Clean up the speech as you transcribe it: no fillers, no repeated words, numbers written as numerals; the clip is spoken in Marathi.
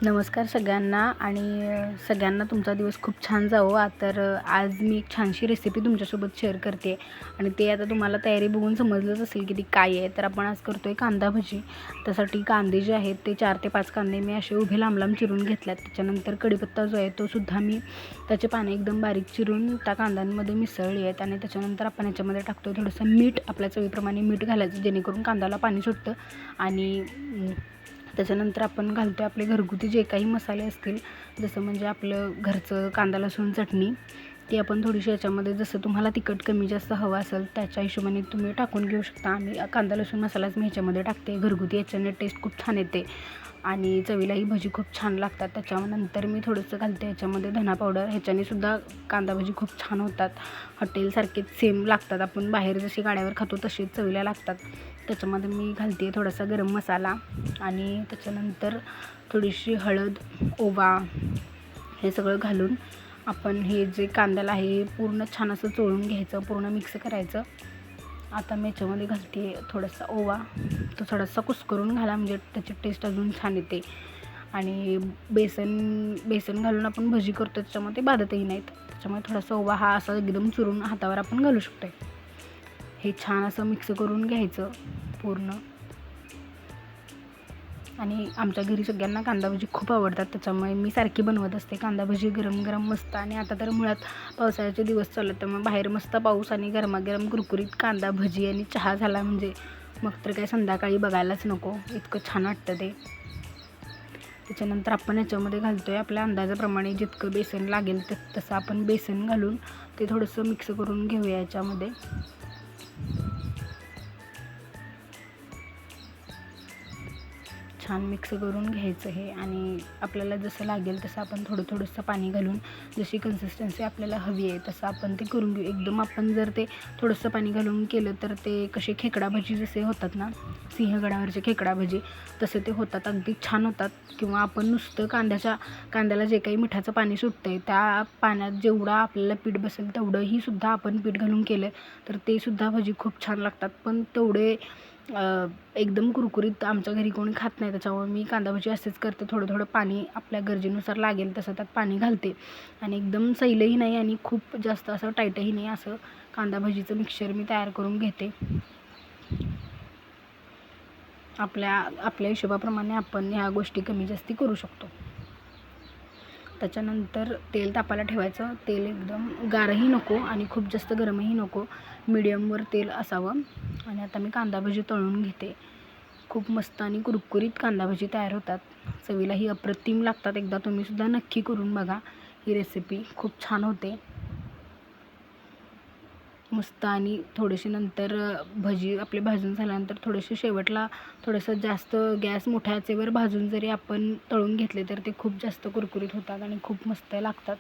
नमस्कार सगळ्यांना आणि सगळ्यांना तुमचा दिवस खूप छान जावो. तर आज मी एक छानशी रेसिपी तुमच्यासोबत शेअर करते आणि ते आता तुम्हाला तयारी बघून समजलंच असेल की ती काय आहे. तर आपण आज करतो आहे कांदा भजी. त्यासाठी कांदे जे आहेत ते 4 ते 5 कांदे मी असे उभे लांब लांब चिरून घेतल्यात. त्याच्यानंतर कढीपत्ता जो आहे तो सुद्धा मी त्याचे पाने एकदम बारीक चिरून त्या कांद्यांमध्ये मिसळली आहेत आणि त्याच्यानंतर आपण याच्यामध्ये टाकतो थोडंसं मीठ, आपल्या चवीप्रमाणे मीठ घालायचं जेणेकरून कांद्याला पाणी सुटतं. आणि त्याच्यानंतर आपण घालतो आपले घरगुती जे काही मसाले असतील, जसं म्हणजे आपलं घरचं कांदा लसूण चटणी, ती आपण थोडीशी याच्यामध्ये जसं तुम्हाला तिखट कमी जास्त हवं असेल त्याच्या हिशोबाने तुम्ही टाकून घेऊ शकता. आम्ही कांदा लसूण मसालाच मी ह्याच्यामध्ये टाकते घरगुती, याच्याने टेस्ट खूप छान येते आणि चवीलाही भजी खूप छान लागतात. त्याच्यानंतर मी थोडंसं घालते ह्याच्यामध्ये धना पावडर, ह्याच्याने सुद्धा कांदा भजी खूप छान होतात. हॉटेलसारखेच सेम लागतात, आपण बाहेर जशी गाड्यावर खातो तशीच चवीला लागतात. त्याच्यामध्ये मी घालते थोडासा गरम मसाला आणि त्याच्यानंतर थोडीशी हळद, ओवा, हे सगळं घालून आपण हे जे कांद्याला आहे पूर्ण छान असं चोळून घ्यायचं, पूर्ण मिक्स करायचं. आता मी याच्यामध्ये घालते थोडासा ओवा, तो थोडासा कुस्करून घाला म्हणजे त्याची टेस्ट अजून छान येते. आणि बेसन घालून आपण भजी करतो त्याच्यामध्ये बाधतही नाहीत, त्याच्यामुळे थोडासा ओवा हा असा एकदम चुरून हातावर आपण घालू शकतो. हे छान असं मिक्स करून घ्यायचं पूर्ण. आणि आमच्या घरी सगळ्यांना कांदा भजी खूप आवडतात, त्याच्यामुळे मी सारखी बनवत असते कांदा भजी गरम गरम मस्त. आणि आता तर मुळात पावसाळ्याचे दिवस चालू, त्यामुळे बाहेर मस्त पाऊस आणि गरमागरम कुरकुरीत कांदा भजी आणि चहा झाला म्हणजे मग तर काही संध्याकाळी बघायलाच नको, इतकं छान वाटतं ते. त्याच्यानंतर आपण याच्यामध्ये घालतो आहे आपल्या अंदाजाप्रमाणे जितकं बेसन लागेल तसं आपण बेसन घालून ते थोडंसं मिक्स करून घेऊया याच्यामध्ये. छान मिक्स करून घ्यायचं हे आणि आपल्याला जसं लागेल तसं आपण थोडंसं पाणी घालून जशी कन्सिस्टन्सी आपल्याला हवी आहे तसं आपण ते करून घेऊ. एकदम आपण जर ते थोडंसं पाणी घालून केलं तर ते कसे खेकडा भजी जसे होतात ना, सिंहगडावरचे खेकडा भजी, तसे ते होतात, अगदी छान होतात. किंवा आपण नुसतं कांद्याला जे काही मिठाचं पाणी सुटतं आहे त्या पाण्यात जेवढा आपल्याला पीठ बसेल तेवढंही सुद्धा आपण पीठ घालून केलं तर ते सुद्धा भजी खूप छान लागतात. पण तेवढे एकदम कुरकुरीत आमच्या घरी कोणी खात नाही, त्याच्यामुळे मी कांदा भजी असेच करते. थोडं पाणी आपल्या गरजेनुसार लागेल तसं त्यात पाणी घालते आणि एकदम सैलही नाही आणि खूप जास्त असं टाईटही नाही, असं कांदा भजीचं मिक्सचर मी तयार करून घेते. आपल्या हिशोबाप्रमाणे आपण ह्या गोष्टी कमी जास्ती करू शकतो. त्याच्यानंतर तेल तापायला ठेवायचं. तेल एकदम गारही नको आणि खूप जास्त गरमही नको, मीडियमवर तेल असावं. आणि आता मी कांदा भजी तळून घेते. खूप मस्त आणि कुरकुरीत कांदा भजी तयार होतात, चवीलाही अप्रतिम लागतात. एकदा तुम्हीसुद्धा नक्की करून बघा, ही रेसिपी खूप छान होते मस्त. आणि थोडेसे नंतर भजी आपले भाजून झाल्यानंतर थोडेसे शेवटला थोडंसं जास्त गॅस मोठ्या आचेवर भाजून जरी आपण तळून घेतले तर ते खूप जास्त कुरकुरीत होतात आणि खूप मस्त लागतात.